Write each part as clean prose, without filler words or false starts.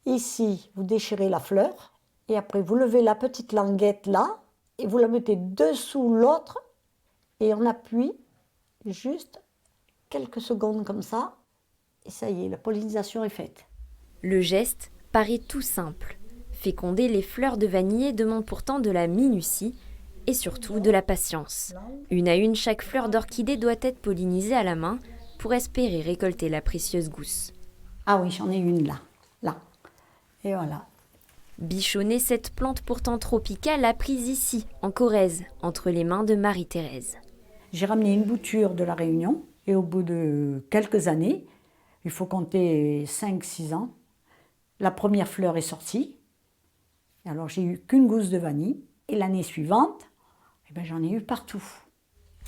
Ici, vous déchirez la fleur et après vous levez la petite languette là et vous la mettez dessous l'autre et on appuie juste quelques secondes comme ça et ça y est, la pollinisation est faite. Le geste paraît tout simple. Féconder les fleurs de vanille demande pourtant de la minutie et surtout de la patience. Une à une, chaque fleur d'orchidée doit être pollinisée à la main pour espérer récolter la précieuse gousse. Ah oui, j'en ai une là, là. Et voilà. Bichonner cette plante pourtant tropicale a prise ici, en Corrèze, entre les mains de Marie-Thérèse. J'ai ramené une bouture de la Réunion et au bout de quelques années, il faut compter 5-6 ans, la première fleur est sortie. Alors j'ai eu qu'une gousse de vanille et l'année suivante, j'en ai eu partout.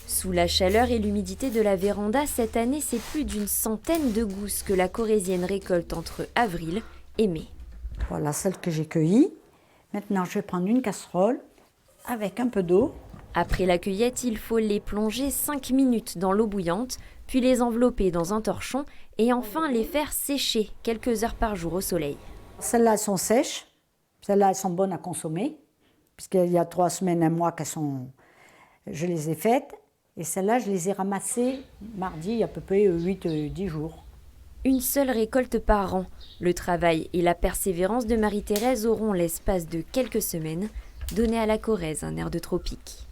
Sous la chaleur et l'humidité de la véranda, cette année, c'est plus d'une centaine de gousses que la Corrézienne récolte entre avril et mai. Voilà celle que j'ai cueillie. Maintenant, je vais prendre une casserole avec un peu d'eau. Après la cueillette, il faut les plonger 5 minutes dans l'eau bouillante, puis les envelopper dans un torchon et enfin les faire sécher quelques heures par jour au soleil. Celles-là, elles sont sèches. Celles-là, elles sont bonnes à consommer. Puisqu'il y a 3 semaines, un mois je les ai faites. Et celles-là, je les ai ramassées mardi, il y a à peu près 8-10 jours. Une seule récolte par an. Le travail et la persévérance de Marie-Thérèse auront, l'espace de quelques semaines, donné à la Corrèze un air de tropique.